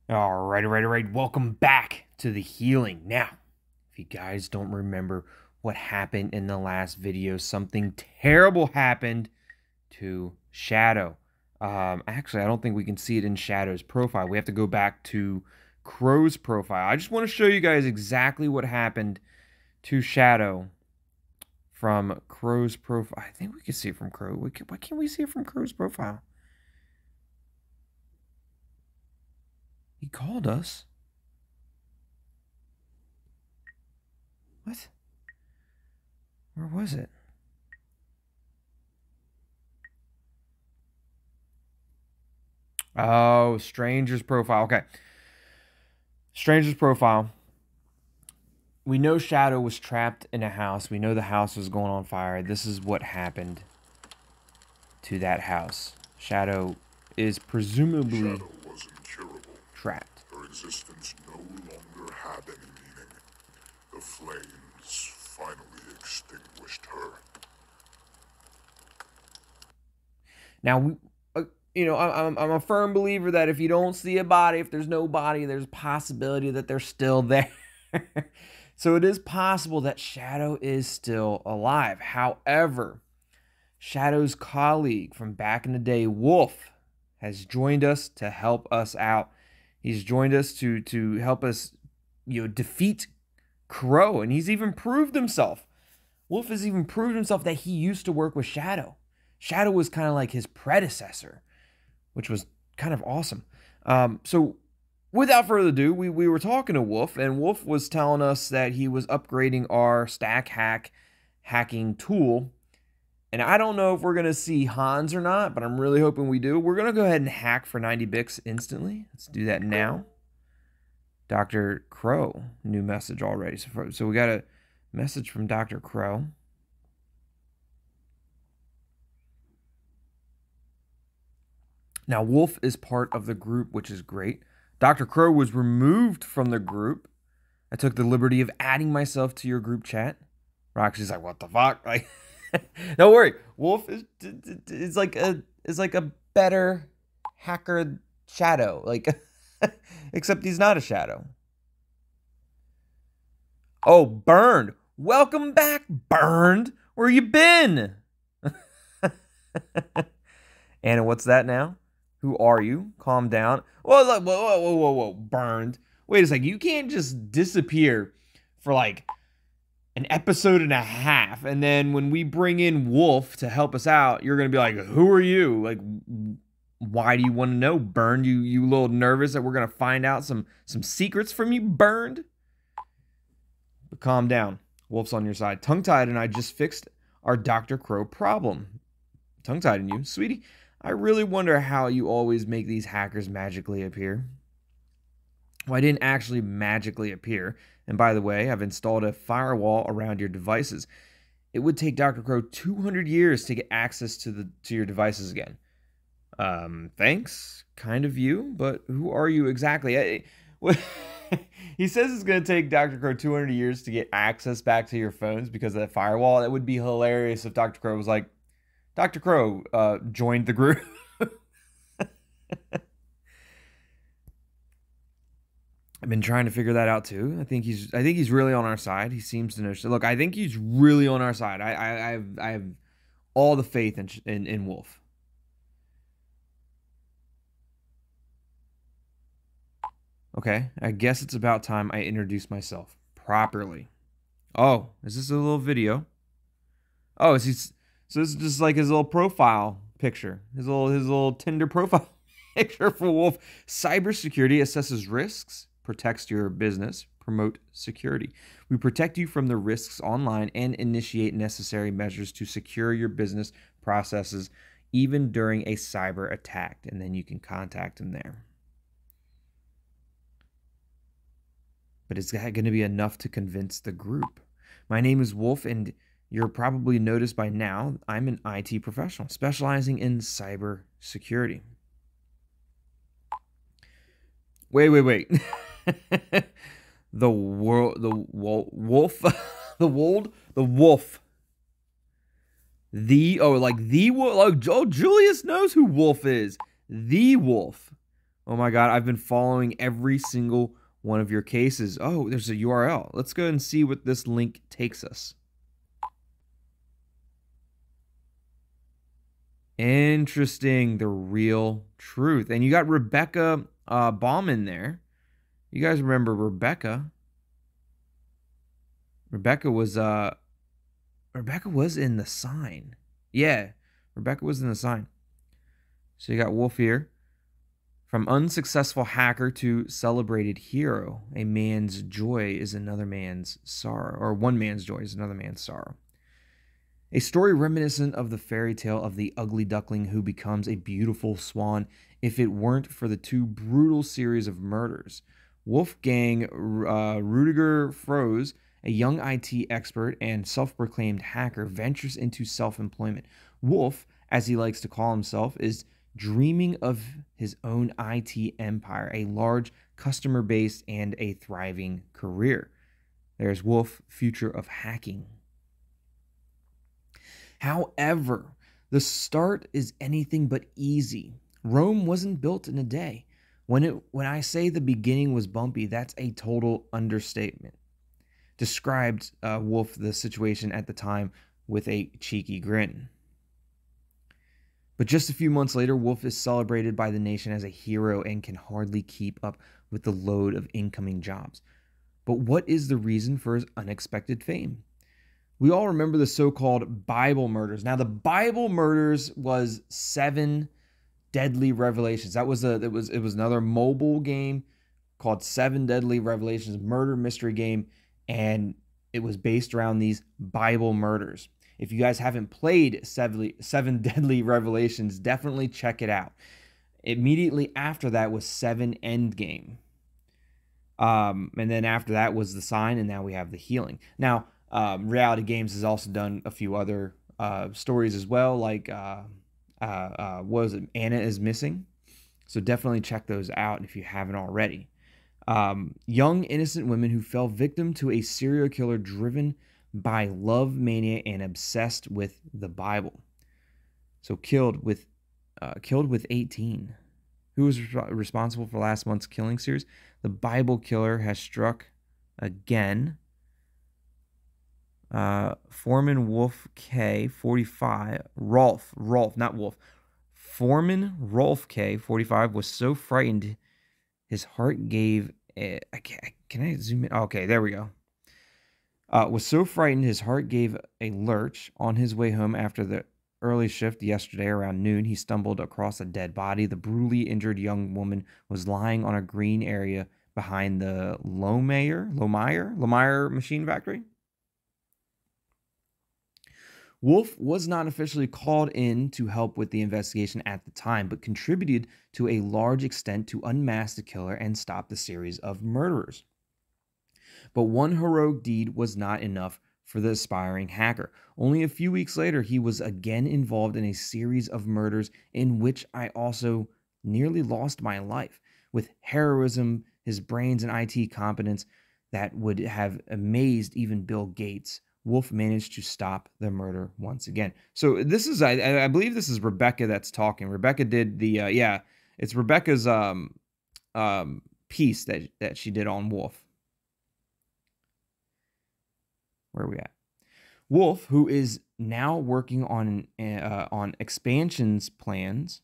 All right. Welcome back to the healing. Now, if you guys don't remember what happened in the last video, something terrible happened to Shadow. Actually, I don't think we can see it in Shadow's profile. We have to go back to Crow's profile. I just want to show you guys exactly what happened to Shadow from Crow's profile. I think we can see it from Crow. Why can't we see it from Crow's profile? He called us. What? Where was it? Oh, Stranger's profile. Okay. Stranger's profile. We know Shadow was trapped in a house. We know the house was going on fire. This is what happened to that house. Shadow is presumably Shadow was incurable. trapped. Her existence no longer had any meaning. The flames finally extinguished her. Now, I'm a firm believer that if you don't see a body, if there's no body, there's a possibility that they're still there. So it is possible that Shadow is still alive. However, Shadow's colleague from back in the day, Wolf, has joined us to help us out. He's joined us to help us, defeat Crow, and he's even proved himself. Wolf has even proved himself that he used to work with Shadow. Shadow was kind of like his predecessor, which was kind of awesome. So without further ado, we were talking to Wolf, and Wolf was telling us that he was upgrading our stack hacking tool. And I don't know if we're going to see Hans or not, but I'm really hoping we do. We're going to go ahead and hack for 90 bits instantly. Let's do that now. Dr. Crow, new message already. So we got a message from Dr. Crow. Now, Wolf is part of the group, which is great. Dr. Crow was removed from the group. I took the liberty of adding myself to your group chat. Roxy's like, what the fuck? Like, don't worry. Wolf is like a better hacker Shadow. Like, except he's not a Shadow. Oh, Burned. Welcome back, Burned. Where you been? Anna, what's that now? Who are you? Calm down. Whoa, Burned. Wait a second. You can't just disappear for like an episode and a half, and then when we bring in Wolf to help us out, you're gonna be like, who are you? Like, why do you want to know, Burned? You a little nervous that we're gonna find out some secrets from you, Burned? But calm down. Wolf's on your side. Tongue-Tied and I just fixed our Dr. Crow problem. Tongue-Tied and you, sweetie. I really wonder how you always make these hackers magically appear. Well, I didn't actually magically appear. And by the way, I've installed a firewall around your devices. It would take Dr. Crow 200 years to get access to your devices again. Thanks, kind of you, but who are you exactly? He says it's going to take Dr. Crow 200 years to get access back to your phones because of that firewall. That would be hilarious if Dr. Crow was like, Dr. Crow joined the group. I've been trying to figure that out too. I think he's really on our side. He seems to know. Look, I think he's really on our side. I have all the faith in Wolf. Okay, I guess it's about time I introduce myself properly. Oh, is this a little video? Oh, so this is just like his little profile picture, his little Tinder profile picture for Wolf. Cybersecurity assesses risks, protects your business, promote security. We protect you from the risks online and initiate necessary measures to secure your business processes, even during a cyber attack. And then you can contact him there. But is that going to be enough to convince the group? My name is Wolf, and you're probably noticed by now, I'm an IT professional specializing in cyber security. Wait. The wolf. Julius knows who Wolf is. The Wolf Oh my God, I've been following every single one of your cases. Oh, there's a URL. Let's go and see what this link takes us. Interesting. The real truth. And you got Rebecca Baum in there. You guys remember Rebecca? Rebecca was in the sign. Yeah, Rebecca was in the sign. So you got Wolf here. From unsuccessful hacker to celebrated hero, a man's joy is another man's sorrow, or one man's joy is another man's sorrow. A story reminiscent of the fairy tale of the ugly duckling who becomes a beautiful swan if it weren't for the two brutal series of murders. Wolfgang Rudiger Froese, a young IT expert and self-proclaimed hacker, ventures into self-employment. Wolf, as he likes to call himself, is dreaming of his own IT empire, a large customer base, and a thriving career. There's Wolf, future of hacking. However, the start is anything but easy. Rome wasn't built in a day. When I say the beginning was bumpy, that's a total understatement. Described Wolf the situation at the time with a cheeky grin. But just a few months later, Wolf is celebrated by the nation as a hero and can hardly keep up with the load of incoming jobs. But what is the reason for his unexpected fame? We all remember the so-called Bible murders. Now, the Bible murders was 7 Deadly Revelations. It was another mobile game called 7 Deadly Revelations, murder mystery game, and it was based around these Bible murders. If you guys haven't played 7 Deadly Revelations, definitely check it out. Immediately after that was 7 Endgame. And then after that was The Sign, and now we have The Healing. Now, Reality Games has also done a few other stories as well, like, what was it? Anna is Missing. So definitely check those out if you haven't already. Young, innocent women who fell victim to a serial killer driven by love mania and obsessed with the Bible. So killed with 18. Who was responsible for last month's killing series? The Bible killer has struck again. Foreman Wolf K 45. Rolf, not Wolf. Foreman Rolf K 45 was so frightened his heart gave a, can I zoom in? Okay, there we go. Was so frightened his heart gave a lurch. On his way home after the early shift yesterday around noon, he stumbled across a dead body. The brutally injured young woman was lying on a green area behind the Lohmeyer machine factory. Wolf was not officially called in to help with the investigation at the time, but contributed to a large extent to unmask the killer and stop the series of murderers. But one heroic deed was not enough for the aspiring hacker. Only a few weeks later, he was again involved in a series of murders in which I also nearly lost my life. With heroism, his brains, and IT competence that would have amazed even Bill Gates, Wolf managed to stop the murder once again. So this is, I believe this is Rebecca that's talking. Rebecca did the, it's Rebecca's piece that she did on Wolf. Where are we at? Wolf, who is now working on expansion plans,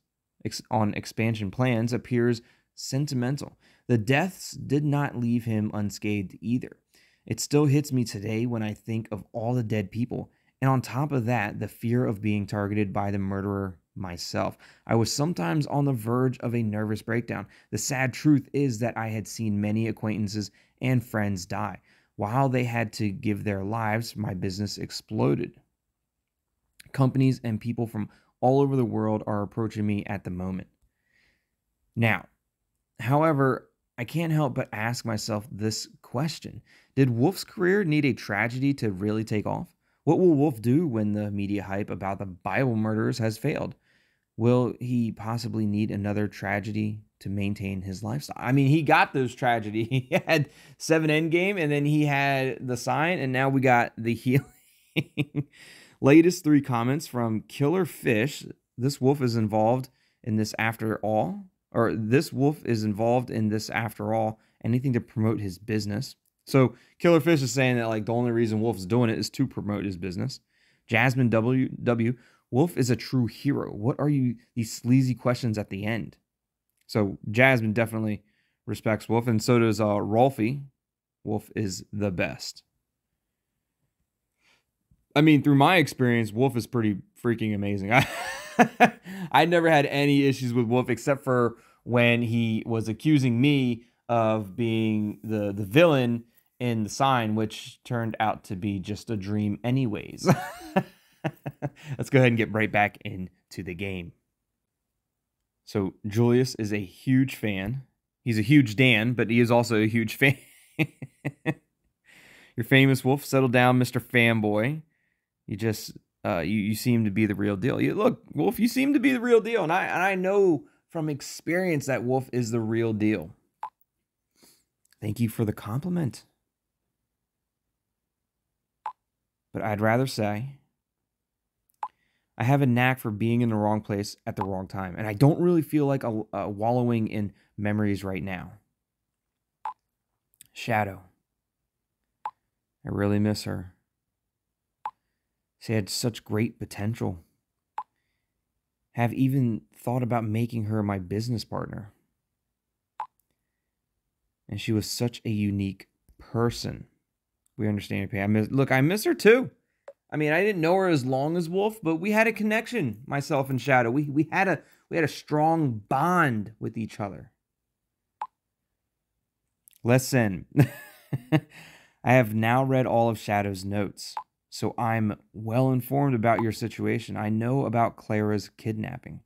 appears sentimental. The deaths did not leave him unscathed either. It still hits me today when I think of all the dead people, and on top of that, the fear of being targeted by the murderer myself. I was sometimes on the verge of a nervous breakdown. The sad truth is that I had seen many acquaintances and friends die. While they had to give their lives, my business exploded. Companies and people from all over the world are approaching me at the moment. Now, however, I can't help but ask myself this question. Did Wolf's career need a tragedy to really take off? What will Wolf do when the media hype about the Bible murderers has failed? Will he possibly need another tragedy to maintain his lifestyle? I mean, he got those tragedy. He had 7 Endgame, and then he had The Sign, and now we got The Healing. Latest 3 comments from Killer Fish. This Wolf is involved in this after all. or this wolf is involved in this after all. Anything to promote his business. So Killer Fish is saying that like the only reason Wolf's doing it is to promote his business. Jasmine W. Wolf is a true hero. What are you, these sleazy questions at the end? So Jasmine definitely respects Wolf, and so does Rolfie. Wolf is the best. I mean, through my experience, Wolf is pretty freaking amazing. I never had any issues with Wolf except for when he was accusing me of being the villain in The Sign, which turned out to be just a dream anyways. Let's go ahead and get right back into the game. So Julius is a huge fan. He's a huge Dan, but he is also a huge fan. Your famous Wolf, settle down, Mr. Fanboy. You just you seem to be the real deal. Look, Wolf, you seem to be the real deal, and I know from experience that Wolf is the real deal. Thank you for the compliment. But I'd rather say I have a knack for being in the wrong place at the wrong time, and I don't really feel like wallowing in memories right now. Shadow. I really miss her. She had such great potential. Have even thought about making her my business partner. And she was such a unique person. We understand your pain. Look, I miss her too. I mean, I didn't know her as long as Wolf, but we had a connection, myself and Shadow. We had a strong bond with each other. Listen. I have now read all of Shadow's notes, so I'm well informed about your situation. I know about Clara's kidnapping,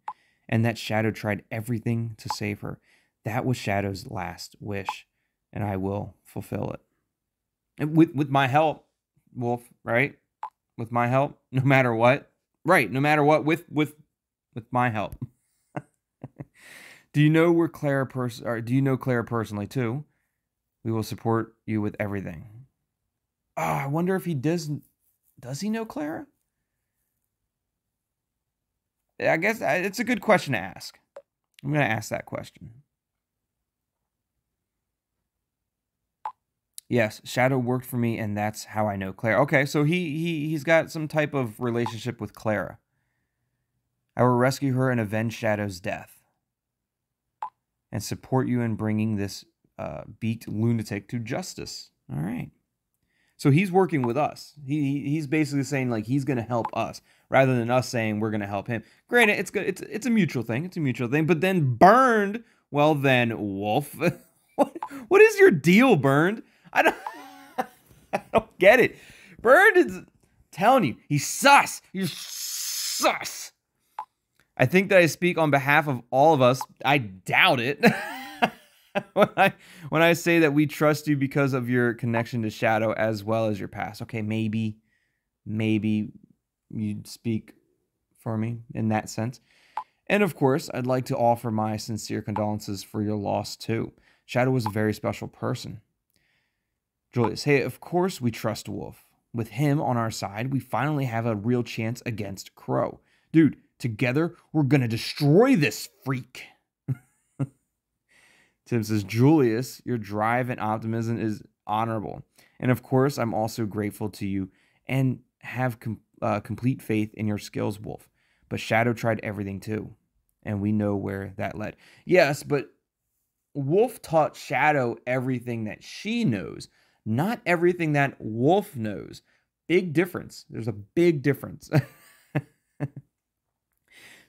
and that Shadow tried everything to save her. That was Shadow's last wish, and I will fulfill it. And with my help, Wolf, right? With my help, no matter what. Right, no matter what, with my help. Do you know where Clara do you know Clara personally too? We will support you with everything. Oh, I wonder if he does. Does he know Clara? I guess it's a good question to ask. I'm going to ask that question. Yes, Shadow worked for me, and that's how I know Clara. Okay, so he's got some type of relationship with Clara. I will rescue her and avenge Shadow's death, and support you in bringing this beaked lunatic to justice. All right. So he's working with us. He's basically saying like he's going to help us rather than us saying we're going to help him. Granted, it's good. It's a mutual thing. It's a mutual thing. But then Burned. Well, then Wolf. What is your deal, Burned? I don't get it. Burned is telling you he's sus. You're sus. I think that I speak on behalf of all of us. I doubt it. When I say that we trust you because of your connection to Shadow as well as your past. Okay, maybe you'd speak for me in that sense. And of course, I'd like to offer my sincere condolences for your loss too. Shadow was a very special person. Julius, hey, of course we trust Wolf. With him on our side, we finally have a real chance against Crow. Dude, together, we're gonna destroy this freak. Tim says, Julius, your drive and optimism is honorable. And of course, I'm also grateful to you and have complete faith in your skills, Wolf. But Shadow tried everything too. And we know where that led. Yes, but Wolf taught Shadow everything that she knows, not everything that Wolf knows. Big difference. There's a big difference.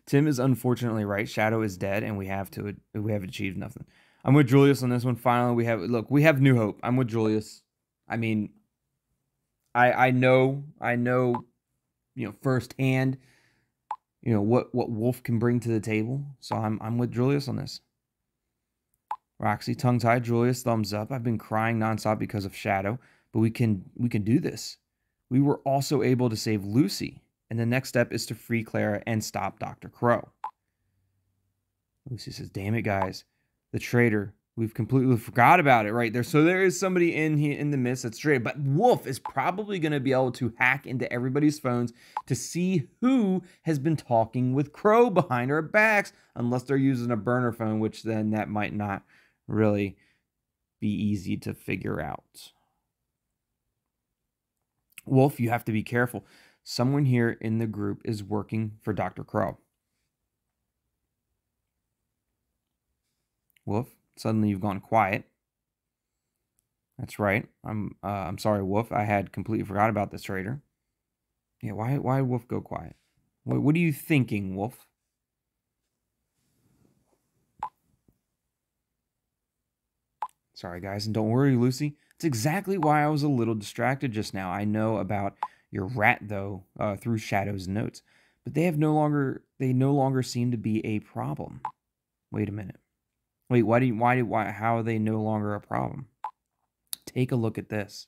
Tim is unfortunately right. Shadow is dead, and we have achieved nothing. I'm with Julius on this one. Finally, we have new hope. I'm with Julius. I mean, I know, firsthand, what Wolf can bring to the table. So I'm with Julius on this. Roxy, tongue-tied. Julius, thumbs up. I've been crying nonstop because of Shadow, but we can do this. We were also able to save Lucy, and the next step is to free Clara and stop Dr. Crow. Lucy says, damn it, guys. The traitor We've completely forgot about it right there. So there is somebody in here in the midst that's traded. But Wolf is probably going to be able to hack into everybody's phones to see who has been talking with Crow behind our backs, unless they're using a burner phone, which then that might not really be easy to figure out. Wolf, you have to be careful. Someone here in the group is working for Dr. Crow. Wolf, suddenly you've gone quiet. That's right. I'm sorry, Wolf. I had completely forgot about this trader. Yeah, why did Wolf go quiet? What are you thinking, Wolf? Sorry, guys, and don't worry, Lucy. It's exactly why I was a little distracted just now. I know about your rat though through Shadow's notes, but they no longer seem to be a problem. Wait a minute. Wait, how are they no longer a problem? Take a look at this.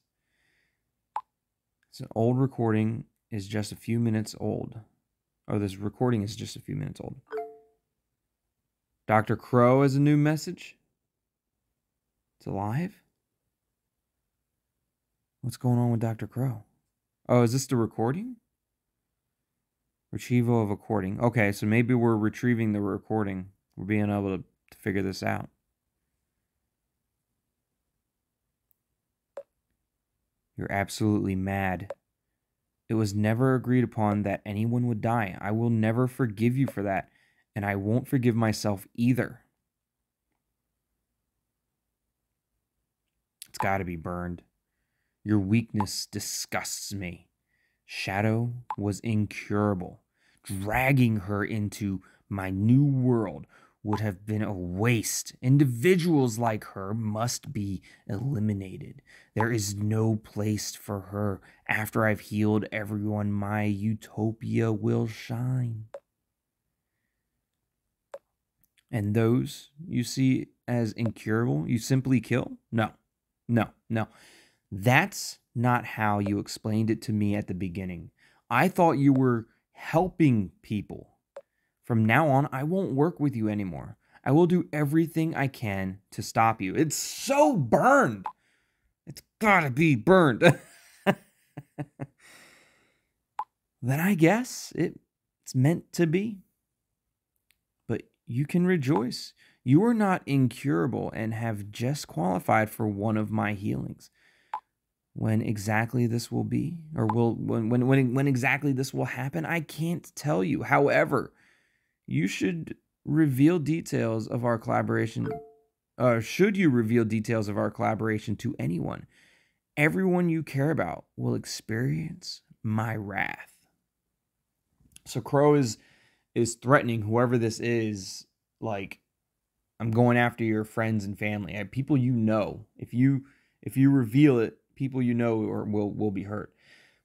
It's an old recording is just a few minutes old. Oh, this recording is just a few minutes old. Dr. Crow has a new message. It's alive? What's going on with Dr. Crow? Oh, is this the recording? Retrieval of recording. Okay, so maybe we're retrieving the recording. We're being able to figure this out. You're absolutely mad. It was never agreed upon that anyone would die. I will never forgive you for that, and I won't forgive myself either. It's got to be burned. Your weakness disgusts me. Shadow was incurable. Dragging her into my new world would have been a waste. Individuals like her must be eliminated. There is no place for her. After I've healed everyone, my utopia will shine. And those you see as incurable, you simply kill? No. That's not how you explained it to me at the beginning. I thought you were helping people. From now on, I won't work with you anymore. I will do everything I can to stop you. It's so burned. It's gotta be burned. Then I guess it's meant to be. But you can rejoice. You are not incurable and have just qualified for one of my healings. When exactly this will be, or when exactly this will happen, I can't tell you. However, you should reveal details of our collaboration. Should you reveal details of our collaboration to anyone, everyone you care about will experience my wrath. So Crow is threatening whoever this is, like, I'm going after your friends and family, people you know. If you reveal it, people you know will be hurt.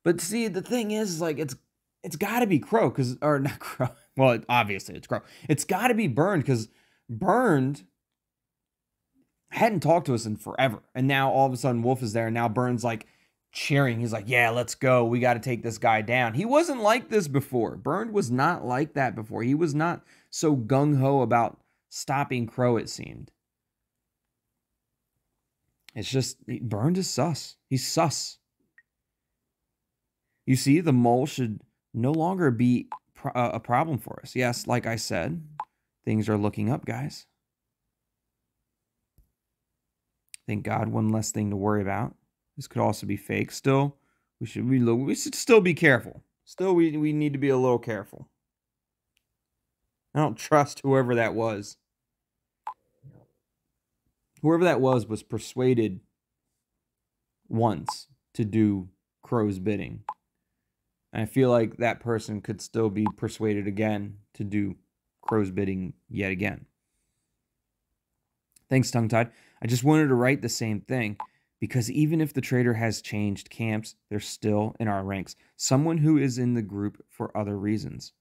But see, the thing is, like, it's got to be Crow, or not Crow. Well, obviously it's Crow. It's got to be Burned, because Burned hadn't talked to us in forever, and now all of a sudden Wolf is there, and now Burned's like cheering. He's like, "Yeah, let's go. We got to take this guy down." He wasn't like this before. Burned was not like that before. He was not so gung ho about stopping Crow, it seemed. It's just, Burned is sus. He's sus. You see, the mole should no longer be a problem for us. Yes, like I said, things are looking up, guys. Thank God, one less thing to worry about. This could also be fake. Still, we should still be careful. Still, we need to be a little careful. I don't trust whoever that was. Whoever that was persuaded once to do Crow's bidding. And I feel like that person could still be persuaded again to do Crow's bidding yet again. Thanks, Tongue-Tied. I just wanted to write the same thing, because even if the trader has changed camps, they're still in our ranks. Someone who is in the group for other reasons.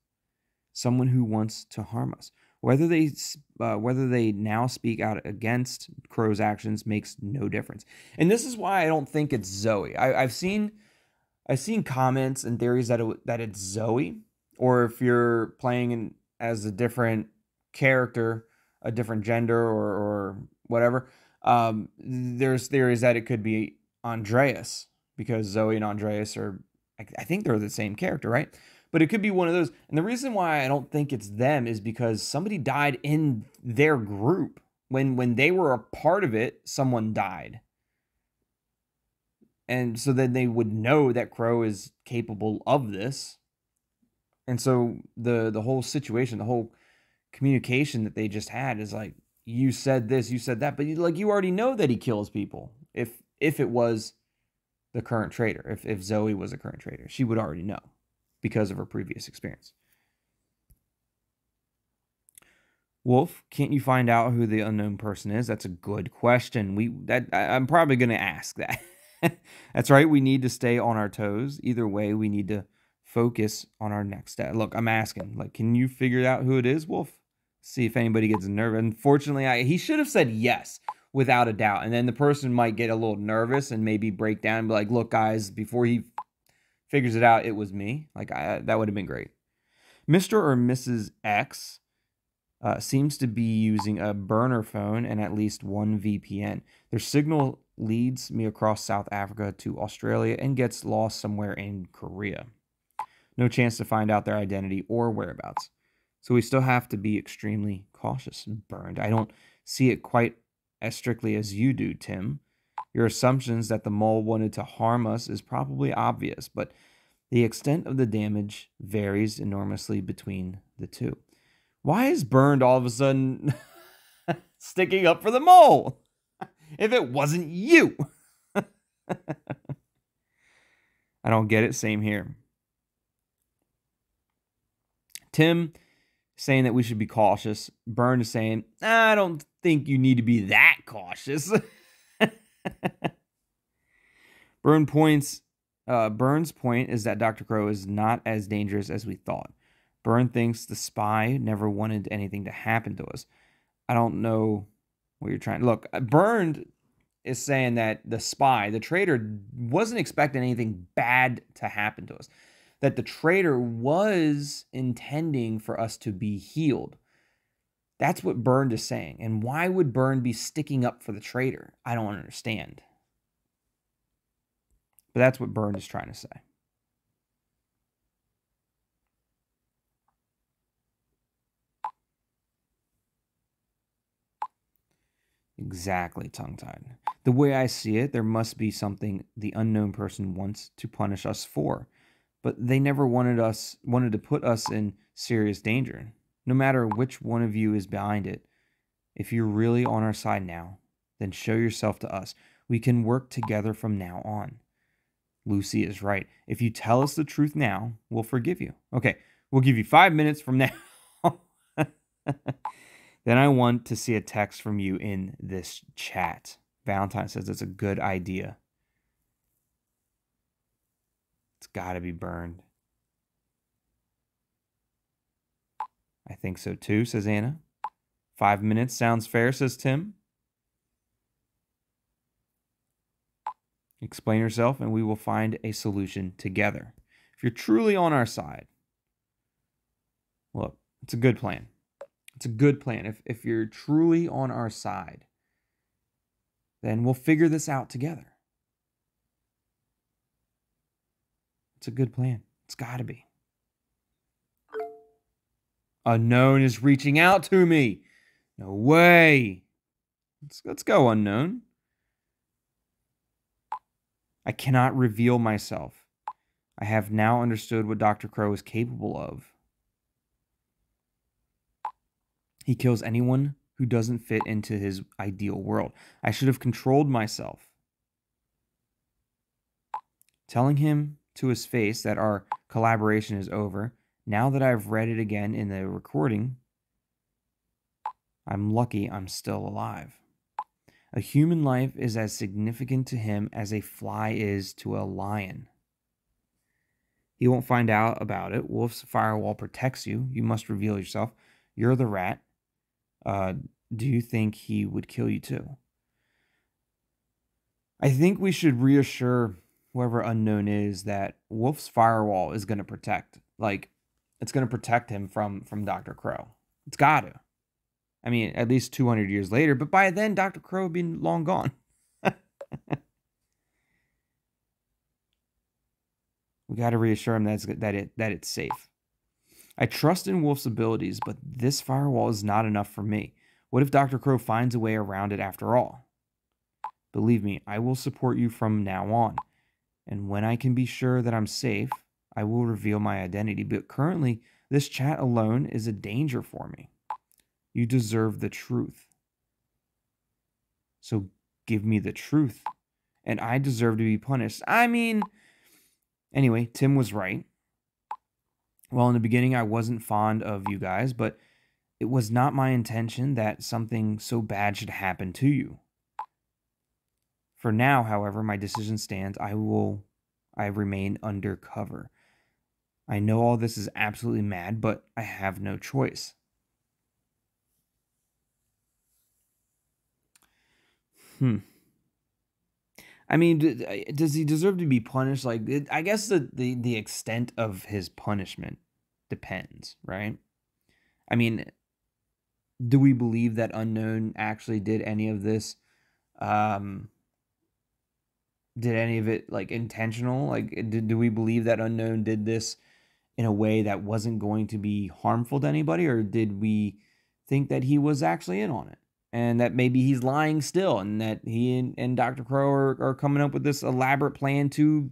Someone who wants to harm us. Whether they now speak out against Crow's actions makes no difference. And this is why I don't think it's Zoe. I've seen comments and theories that it's Zoe, or if you're playing as a different character, a different gender, or whatever. There's theories that it could be Andreas, because Zoe and Andreas are, I think they're the same character, right? But it could be one of those. And the reason why I don't think it's them is because somebody died in their group. When they were a part of it, someone died. And so then they would know that Crow is capable of this. And so the whole situation, the whole communication that they just had is like, you said this, you said that, but you already know that he kills people. If it was the current traitor, if Zoe was a current traitor, she would already know because of her previous experience. Wolf, can't you find out who the unknown person is? That's a good question. I'm probably going to ask that. That's right. We need to stay on our toes. Either way, we need to focus on our next step. Look, I'm asking, like, can you figure out who it is, Wolf? See if anybody gets nervous. Unfortunately, he should have said yes without a doubt. And then the person might get a little nervous and maybe break down and be like, look, guys, before he figures it out, it was me. Like, that would have been great. Mr. or Mrs. X seems to be using a burner phone and at least one VPN. Their signal leads me across South Africa to Australia and gets lost somewhere in Korea. No chance to find out their identity or whereabouts. So we still have to be extremely cautious. Burned. I don't see it quite as strictly as you do, Tim. Your assumptions that the mole wanted to harm us is probably obvious, but the extent of the damage varies enormously between the two. Why is Burned all of a sudden sticking up for the mole? If it wasn't you. I don't get it. Same here. Tim saying that we should be cautious. Byrne is saying, I don't think you need to be that cautious. Burns' point is that Dr. Crow is not as dangerous as we thought. Byrne thinks the spy never wanted anything to happen to us. I don't know what you're trying. Look, Byrne is saying that the spy, the traitor, wasn't expecting anything bad to happen to us. That the traitor was intending for us to be healed. That's what Byrne is saying. And why would Byrne be sticking up for the traitor? I don't understand. But that's what Byrne is trying to say. Exactly, tongue-tied. The way I see it, there must be something the unknown person wants to punish us for. But they never wanted to put us in serious danger. No matter which one of you is behind it, if you're really on our side now, then show yourself to us. We can work together from now on. Lucy is right. If you tell us the truth now, we'll forgive you. Okay, we'll give you 5 minutes from now. Then I want to see a text from you in this chat. Valentine says it's a good idea. It's got to be Burned. I think so too, says Anna. 5 minutes sounds fair, says Tim. Explain yourself and we will find a solution together. If you're truly on our side, look, it's a good plan. It's a good plan. If you're truly on our side, then we'll figure this out together. It's a good plan. It's got to be. Unknown is reaching out to me. No way. Let's go, Unknown. I cannot reveal myself. I have now understood what Dr. Crow is capable of. He kills anyone who doesn't fit into his ideal world. I should have controlled myself. Telling him to his face that our collaboration is over, now that I've read it again in the recording, I'm lucky I'm still alive. A human life is as significant to him as a fly is to a lion. He won't find out about it. Wolf's firewall protects you. You must reveal yourself. You're the rat. Do you think he would kill you too? I think we should reassure whoever Unknown is that Wolf's firewall is going to protect. Like, it's going to protect him from Dr. Crow. It's got to. I mean, at least 200 years later, but by then, Dr. Crow had been long gone. We got to reassure him that it's safe. I trust in Wolf's abilities, but this firewall is not enough for me. What if Dr. Crow finds a way around it after all? Believe me, I will support you from now on. And when I can be sure that I'm safe, I will reveal my identity. But currently, this chat alone is a danger for me. You deserve the truth. So give me the truth. And I deserve to be punished. I mean, anyway, Tim was right. Well, in the beginning, I wasn't fond of you guys, but it was not my intention that something so bad should happen to you. For now, however, my decision stands. I remain undercover. I know all this is absolutely mad, but I have no choice. I mean, does he deserve to be punished? Like, I guess the extent of his punishment depends, right? I mean, do we believe that Unknown actually did any of this? Did any of it, like, intentional? Like, do we believe that Unknown did this in a way that wasn't going to be harmful to anybody? Or did we think that he was actually in on it? And that maybe he's lying still, and that he and Dr. Crow are coming up with this elaborate plan to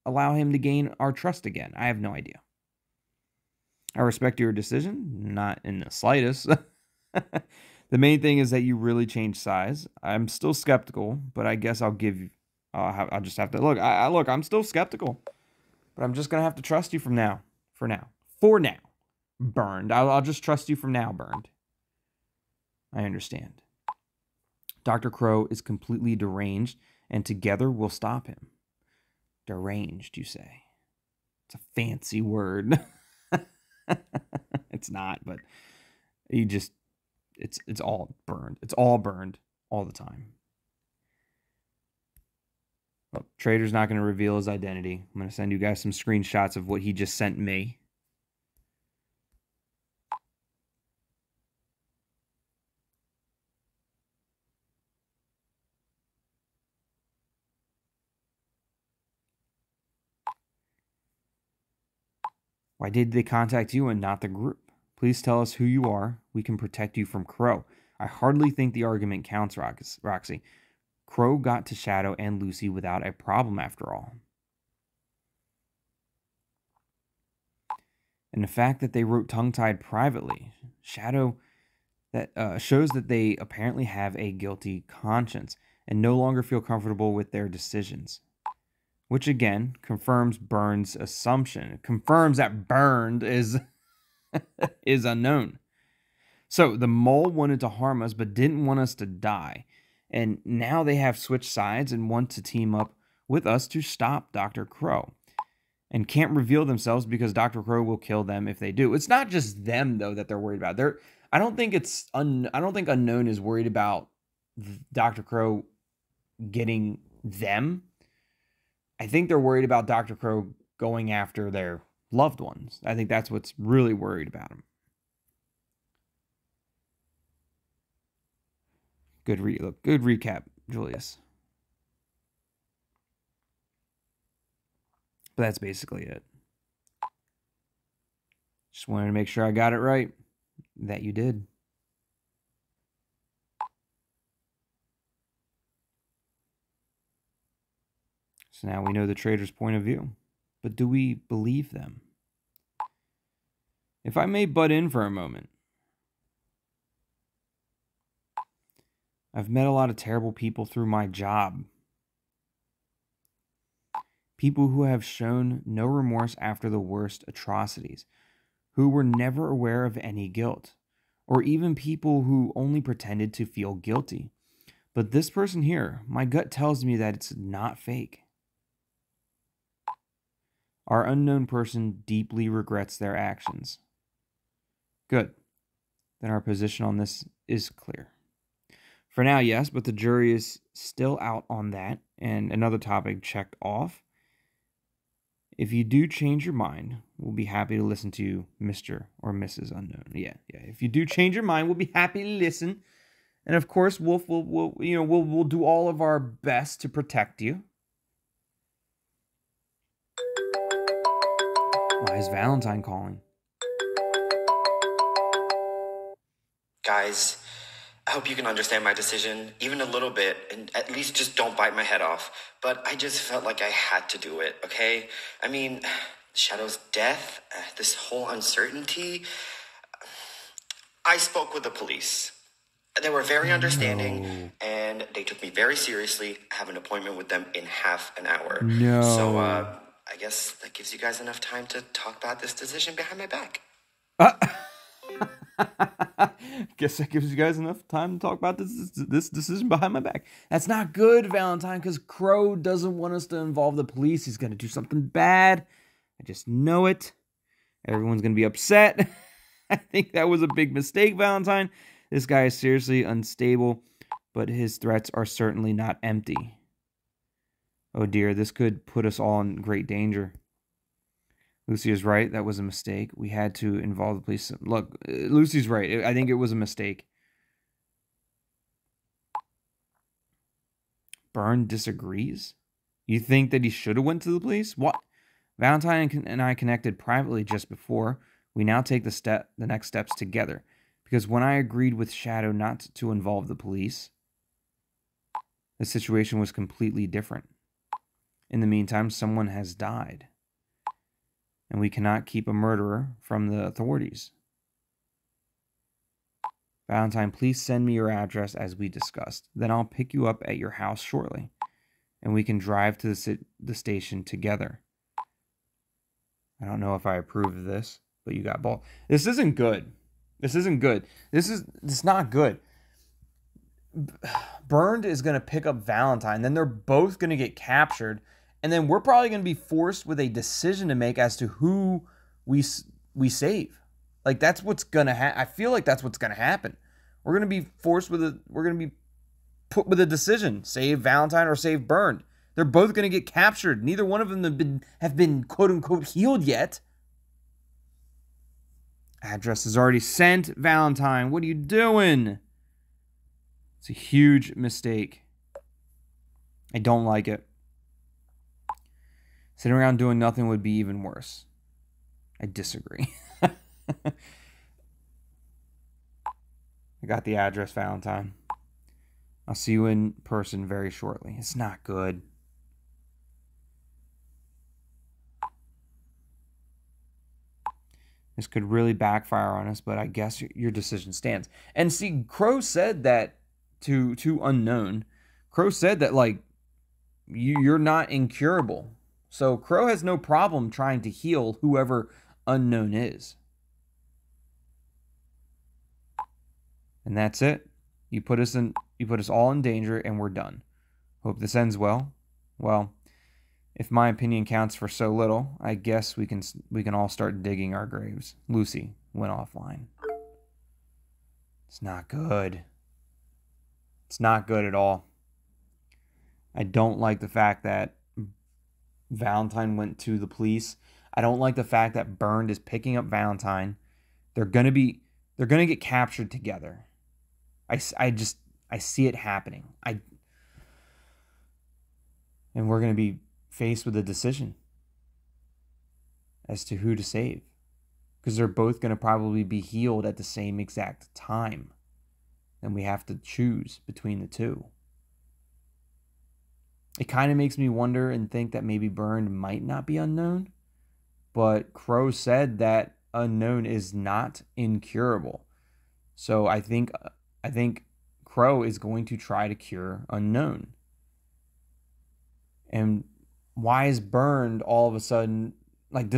allow him to gain our trust again? I have no idea. I respect your decision, not in the slightest. The main thing is that you really changed sides. I'm still skeptical, but I guess I'll just have to look. Look, I'm still skeptical, but I'm just gonna have to trust you from now. For now, Burned. I'll just trust you from now, Burned. I understand. Dr. Crow is completely deranged, and together we'll stop him. Deranged, you say? It's a fancy word. It's not, but it's all burned. It's all burned all the time. Look, Trader's not going to reveal his identity. I'm going to send you guys some screenshots of what he just sent me. Why did they contact you and not the group? Please tell us who you are. We can protect you from Crow. I hardly think the argument counts, Roxy. Crow got to Shadow and Lucy without a problem after all. And the fact that they wrote tongue-tied privately, Shadow, that shows that they apparently have a guilty conscience and no longer feel comfortable with their decisions. Which again confirms Burn's assumption. It confirms that Burned is unknown. So the mole wanted to harm us but didn't want us to die. And now they have switched sides and want to team up with us to stop Dr. Crow. And can't reveal themselves because Dr. Crow will kill them if they do. It's not just them though that they're worried about. I don't think Unknown is worried about Dr. Crow getting them. I think they're worried about Dr. Crow going after their loved ones. I think that's what's really worried about him. Good recap, Julius. But that's basically it. Just wanted to make sure I got it right. That you did. So now we know the Trader's point of view. But do we believe them? If I may butt in for a moment. I've met a lot of terrible people through my job. People who have shown no remorse after the worst atrocities, who were never aware of any guilt, or even people who only pretended to feel guilty. But this person here, my gut tells me that it's not fake. Our unknown person deeply regrets their actions. Good. Then our position on this is clear. For now, yes, but the jury is still out on that. And another topic checked off If you do change your mind, we'll be happy to listen to you, Mr. or Mrs. Unknown. Yeah. If you do change your mind, we'll be happy to listen. And of course, Wolf we'll do all of our best to protect you. Why is Valentine calling? Guys, I hope you can understand my decision, even a little bit, and at least just don't bite my head off. But I just felt like I had to do it, okay? I mean, Shadow's death, this whole uncertainty. I spoke with the police. They were very understanding, and they took me very seriously. I have an appointment with them in half an hour. No. So, I guess that gives you guys enough time to talk about this decision behind my back. Guess that gives you guys enough time to talk about this decision behind my back. That's not good, Valentine, because Crow doesn't want us to involve the police. He's going to do something bad. I just know it. Everyone's going to be upset. I think that was a big mistake, Valentine. This guy is seriously unstable, but his threats are certainly not empty. Oh dear, this could put us all in great danger. Lucy is right. That was a mistake. We had to involve the police. Look, Lucy's right. I think it was a mistake. Byrne disagrees? You think that he should have went to the police? What? Valentine and I connected privately just before. We now take the next steps together. Because when I agreed with Shadow not to involve the police, the situation was completely different. In the meantime, someone has died. And we cannot keep a murderer from the authorities. Valentine, please send me your address as we discussed. Then I'll pick you up at your house shortly. And we can drive to the station together. I don't know if I approve of this, but you got ball. This isn't good. This isn't good. This is not good. Burned is going to pick up Valentine. Then they're both going to get captured. And then we're probably going to be forced with a decision to make as to who we save. Like, that's what's going to happen. I feel like that's what's going to happen. We're going to be forced with we're going to be put with a decision. Save Valentine or save Burned. They're both going to get captured. Neither one of them have been quote unquote healed yet. Address is already sent. Valentine, what are you doing? It's a huge mistake. I don't like it. Sitting around doing nothing would be even worse. I disagree. I got the address, Valentine. I'll see you in person very shortly. It's not good. This could really backfire on us, but I guess your decision stands. And see, Crow said that to Unknown. Crow said that, like, you're not incurable. So Crow has no problem trying to heal whoever Unknown is. And that's it. You put us all in danger, and we're done. Hope this ends well. Well, if my opinion counts for so little, I guess we can all start digging our graves. Lucy went offline. It's not good. It's not good at all. I don't like the fact that Valentine went to the police. I don't like the fact that Burned is picking up Valentine. They're gonna get captured together. I see it happening. And we're gonna be faced with a decision as to who to save, because they're both gonna probably be healed at the same exact time, and we have to choose between the two. It kind of makes me wonder and think that maybe Burned might not be Unknown, but Crow said that Unknown is not incurable. So I think Crow is going to try to cure Unknown. And why is Burned all of a sudden, like,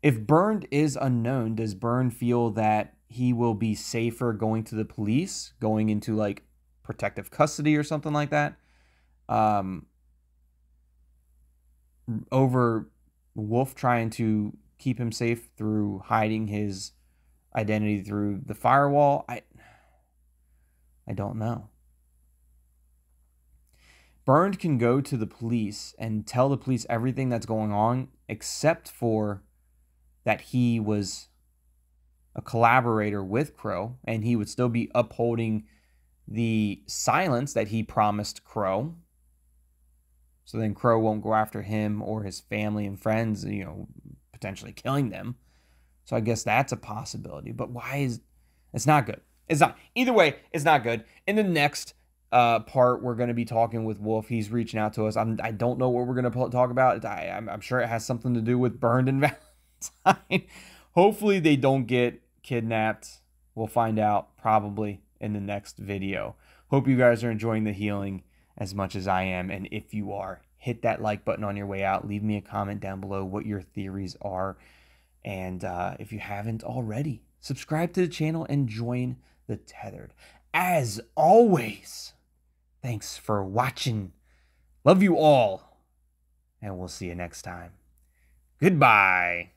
if Burned is Unknown, does Burned feel that he will be safer going to the police, going into like protective custody or something like that? Over Wolf trying to keep him safe through hiding his identity through the firewall? I don't know. Burned can go to the police and tell the police everything that's going on, except for that he was a collaborator with Crow, and he would still be upholding the silence that he promised Crow. So then Crow won't go after him or his family and friends, potentially killing them. So I guess that's a possibility. But it's not good. It's not. Either way, it's not good. In the next part, we're going to be talking with Wolf. He's reaching out to us. I don't know what we're going to talk about. I'm sure it has something to do with Burned and Valentine. Hopefully they don't get kidnapped. We'll find out probably in the next video. Hope you guys are enjoying the healing as much as I am. And if you are, hit that like button on your way out. Leave me a comment down below what your theories are. And if you haven't already, subscribe to the channel and join the Tethered. As always, thanks for watching. Love you all. And we'll see you next time. Goodbye.